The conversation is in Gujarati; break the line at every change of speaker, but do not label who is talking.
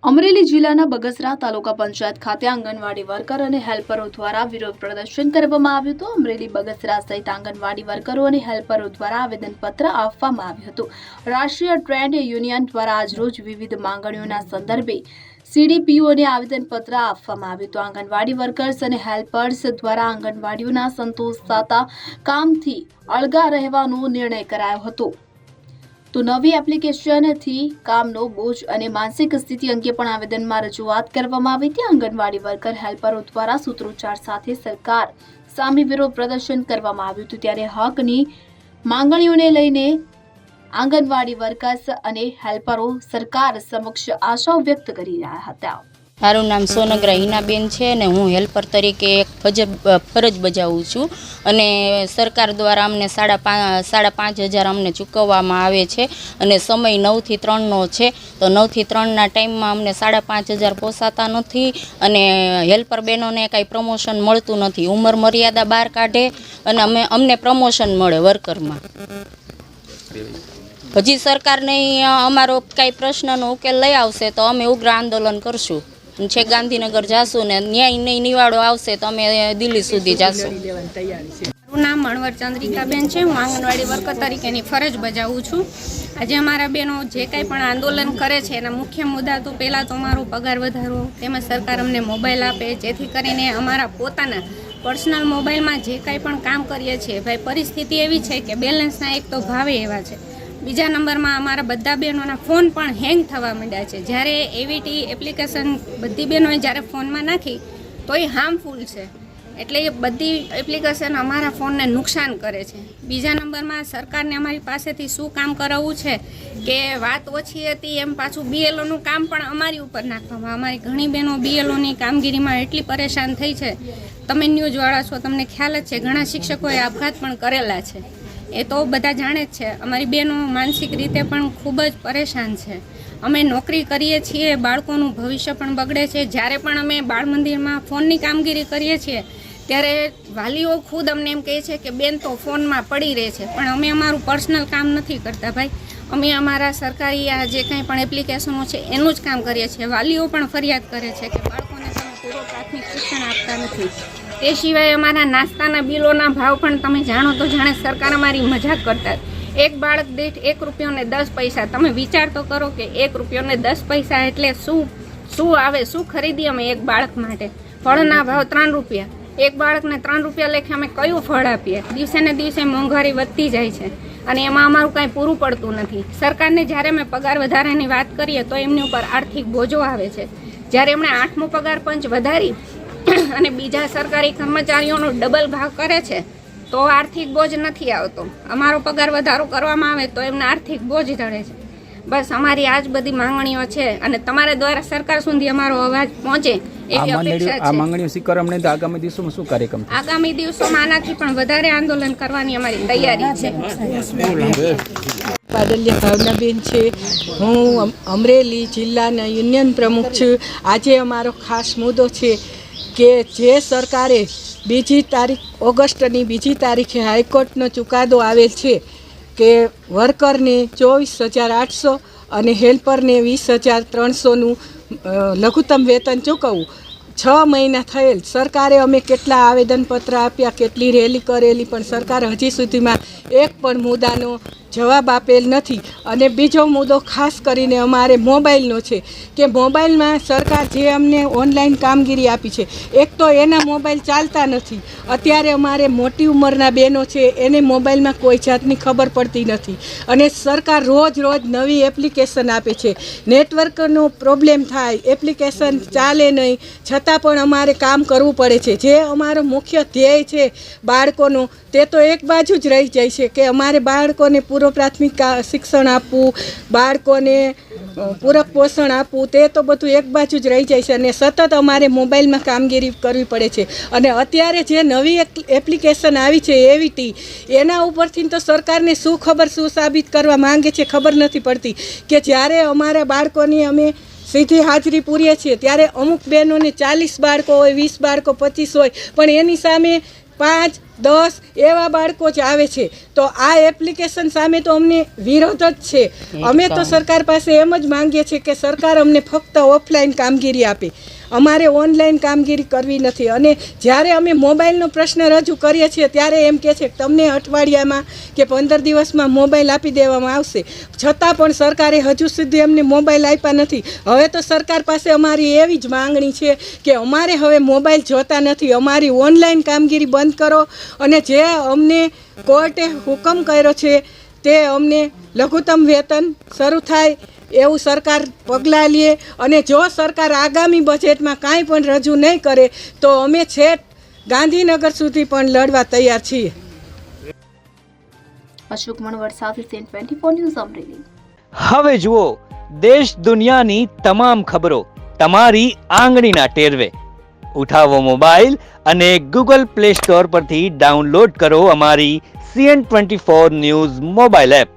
અમરેલી જિલ્લાના બગસરા તાલુકા પંચાયત ખાતે આંગણવાડી વર્કર અને હેલ્પરો દ્વારા વિરોધ પ્રદર્શન કરવામાં આવ્યું હતું। અમરેલી બગસરા સહિત આંગણવાડી વર્કરો અને હેલ્પરો દ્વારા આવેદનપત્ર આપવામાં આવ્યું હતું। રાષ્ટ્રીય ટ્રેડ યુનિયન દ્વારા આજરોજ વિવિધ માંગણીઓના સંદર્ભે સીડીપીઓને આવેદનપત્ર આપવામાં આવ્યું હતું। આંગણવાડી વર્કર્સ અને હેલ્પર્સ દ્વારા આંગણવાડીઓના સંતોષાતા કામથી અળગા રહેવાનો નિર્ણય કરાયો હતો। તો નવી એપ્લિકેશનથી કામનો બોજ અને માનસિક સ્થિતિ અંગે પણ આવેદનમાં રજૂઆત કરવામાં આવી હતી। આંગણવાડી વર્કર હેલ્પરો દ્વારા સૂત્રોચ્ચાર સાથે સરકાર સામે વિરોધ પ્રદર્શન કરવામાં આવ્યું હતું। ત્યારે હકની માંગણીઓને લઈને આંગણવાડી વર્કર્સ અને હેલ્પરો સરકાર સમક્ષ આશા વ્યક્ત કરી રહ્યા હતા।
મારું નામ સોનગરા હિનાબેન છે અને હું હેલ્પર તરીકે એક ફરજ બજાવું છું અને સરકાર દ્વારા અમને સાડા પાંચ હજાર અમને ચૂકવવામાં આવે છે અને સમય 9 થી 3નો છે। તો 9 થી 3ના ટાઈમમાં અમને 5,500 પોસાતા નથી અને હેલ્પર બહેનોને કાંઈ પ્રમોશન મળતું નથી। ઉંમર મર્યાદા બહાર કાઢે અને અમને પ્રમોશન મળે વર્કરમાં। હજી સરકાર નહીં અમારો કાંઈ પ્રશ્નનો ઉકેલ લઈ આવશે તો અમે ઉગ્ર આંદોલન કરશું છે। ગાંધીનગર જાશું ને ન્યાય નહીં નિવાડો આવશે તો અમે દિલ્હી સુધી જાશું।
મારું નામ મણવર ચંદ્રિકાબેન છે। હું આંગણવાડી વર્કર તરીકેની ફરજ બજાવું છું। આજે અમારા બહેનો જે કંઈ પણ આંદોલન કરે છે એના મુખ્ય મુદ્દા તો પહેલાં તો અમારો પગાર વધારો, તેમજ સરકાર અમને મોબાઈલ આપે જેથી કરીને અમારા પોતાના પર્સનલ મોબાઈલમાં જે કંઈ પણ કામ કરીએ છીએ ભાઈ પરિસ્થિતિ એવી છે કે બેલેન્સના એક તો ભાવે એવા છે। બીજા નંબરમાં અમારા બધા બહેનોના ફોન પણ હેંગ થવા માંડ્યા છે। જ્યારે એવીટી એપ્લિકેશન બધી બહેનોએ જ્યારે ફોનમાં નાખી તો એ હાર્મફુલ છે, એટલે એ બધી એપ્લિકેશન અમારા ફોનને નુકસાન કરે છે। બીજા નંબરમાં સરકારને અમારી પાસેથી શું કામ કરાવવું છે કે વાત ઓછી હતી એમ પાછું બીએલઓનું કામ પણ અમારી ઉપર નાખવામાં। અમારી ઘણી બહેનો બીએલઓની કામગીરીમાં એટલી પરેશાન થઈ છે। તમે ન્યૂઝવાળા છો, તમને ખ્યાલ જ છે, ઘણા શિક્ષકોએ આપઘાત પણ કરેલા છે, એ તો બધા જાણે જ છે। અમારી બહેનો માનસિક રીતે પણ ખૂબ જ પરેશાન છે। અમે નોકરી કરીએ છીએ, બાળકોનું ભવિષ્ય પણ બગડે છે। જ્યારે પણ અમે બાળ મંદિરમાં ફોનની કામગીરી કરીએ છીએ ત્યારે વાલીઓ ખુદ અમને એમ કહે છે કે બેન તો ફોનમાં પડી રહે છે, પણ અમે અમારું પર્સનલ કામ નથી કરતા ભાઈ, અમે અમારા સરકારી આ જે કંઈ પણ એપ્લિકેશનો છે એનું જ કામ કરીએ છીએ। વાલીઓ પણ ફરિયાદ કરે છે કે બાળકોને તમે પૂરો પ્રાથમિક શિક્ષણ આપતા નથી। તે સિવાય અમારા નાસ્તાના બિલોના ભાવ પણ તમે જાણો તો જાણે સરકાર અમારી મજાક કરતા। એક બાળક દીઠ ₹1.10। તમે વિચાર તો કરો કે ₹1.10 એટલે શું આવે, શું ખરીદી અમે એક બાળક માટે। ફળના ભાવ ₹3, એક બાળકને ₹3 લેખે અમે કયું ફળ આપીએ? દિવસે ને દિવસે મોંઘવારી વધતી જાય છે અને એમાં અમારું કાંઈ પૂરું પડતું નથી। સરકારને જ્યારે અમે પગાર વધારાની વાત કરીએ તો એમની ઉપર આર્થિક બોજો આવે છે। જ્યારે એમણે 8મો પગાર પંચ વધારી અને બીજા સરકારી કર્મચારીઓનો ડબલ ભાવ કરે છે તો આર્થિક બોજ નથી આવતો। અમારો પગાર વધારો કરવામાં આવે તો એમને આર્થિક બોજ ચડે છે। બસ અમારી આ જ બધી માંગણીઓ છે અને તમારા દ્વારા સરકાર સુધી અમારો અવાજ પહોંચે એવી અપેક્ષા છે।
આ માંગણીઓ સ્વીકારવા તો આગામી દિવસોમાં શું કાર્યક્રમ?
આગામી દિવસોમાં આનાથી પણ વધારે આંદોલન કરવાની અમારી તૈયારી છે।
બાદલિયા ભાવનાબેન છે, હું અમરેલી જિલ્લાના યુનિયન પ્રમુખ છું। આજે અમારો ખાસ મુદ્દો છે કે જે સરકારે 2 તારીખ ઓગસ્ટની 2 તારીખે હાઈકોર્ટનો ચુકાદો આવેલ છે કે વર્કરને 24,800 અને હેલ્પરને 20,300નું લઘુત્તમ વેતન ચૂકવવું। 6 મહિના થયેલ, સરકારે અમે કેટલા આવેદનપત્ર આપ્યા, કેટલી રેલી કરેલી, પણ સરકાર હજી સુધીમાં એક પણ મુદ્દાનો જવાબ આપેલ નથી। અને બીજો મુદ્દો ખાસ કરીને અમારે મોબાઈલનો છે કે મોબાઈલમાં સરકાર જે અમને ઓનલાઈન કામગીરી આપી છે, એક તો એના મોબાઈલ ચાલતા નથી। અત્યારે અમારે મોટી ઉંમરના બહેનો છે એને મોબાઈલમાં કોઈ જાતની ખબર પડતી નથી અને સરકાર રોજ નવી એપ્લિકેશન આપે છે। નેટવર્કનો પ્રોબ્લેમ થાય, એપ્લિકેશન ચાલે નહીં, છતાં પણ અમારે કામ કરવું પડે છે। જે અમારો મુખ્ય ધ્યેય છે બાળકોનો, તે તો એક બાજુ જ રહી જાય છે કે અમારે બાળકોને પૂરો પ્રાથમિક શિક્ષણ આપવું, બાળકોને પૂરક પોષણ આપવું, તે તો બધું એક બાજુ જ રહી જાય છે અને સતત અમારે મોબાઈલમાં કામગીરી કરવી પડે છે। અને અત્યારે જે નવી એપ્લિકેશન આવી છે એવીટી, એના ઉપરથી તો સરકારને શું સાબિત કરવા માંગે છે ખબર નથી પડતી કે જ્યારે અમારા બાળકોની અમે સીધી હાજરી પૂરીએ છીએ ત્યારે અમુક બહેનોને 40 બાળકો હોય, 20 બાળકો, 25 હોય, પણ એની સામે 5 10 એવા બાળકો જ આવે છે. તો આ એપ્લિકેશન સામે તો અમને વિરોધ જ છે. અમે તો સરકાર પાસે એમ જ માંગીએ છીએ કે સરકાર અમને ફક્ત ઓફલાઈન કામગીરી આપે, અમારે ઓનલાઈન કામગીરી કરવી નથી. અને જ્યારે અમે મોબાઈલનો પ્રશ્ન રજૂ કરીએ છીએ ત્યારે એમ કહે છે કે તમને અઠવાડિયામાં કે 15 દિવસમાં મોબાઈલ આપી દેવામાં આવશે, છતાં પણ સરકારે હજુ સુધી અમને મોબાઈલ આપ્યા નથી. હવે તો સરકાર પાસે અમારી એવી જ માંગણી છે કે અમારે હવે મોબાઈલ જોતા નથી, અમારી ઓનલાઈન કામગીરી બંધ કરો અને જે અમને કોર્ટે હુકમ કર્યો છે તે અમને લઘુત્તમ વેતન શરૂ થાય એવું સરકાર પગલાં લે. અને જો સરકાર આગામી બજેટમાં કાંઈ પણ રજૂ નહીં કરે તો અમે છેક ગાંધીનગર સુધી પણ લડવા તૈયાર છીએ.
અશોક મણવર સાથે CN24 ન્યૂઝ અમરેલી.
હવે જુઓ દેશ દુનિયાની તમામ ખબરો તમારી આંગળીના ટેરવે. ઉઠાવો મોબાઈલ અને Google Play Store પરથી ડાઉનલોડ કરો અમારી CN24 ન્યૂઝ મોબાઈલ એપ.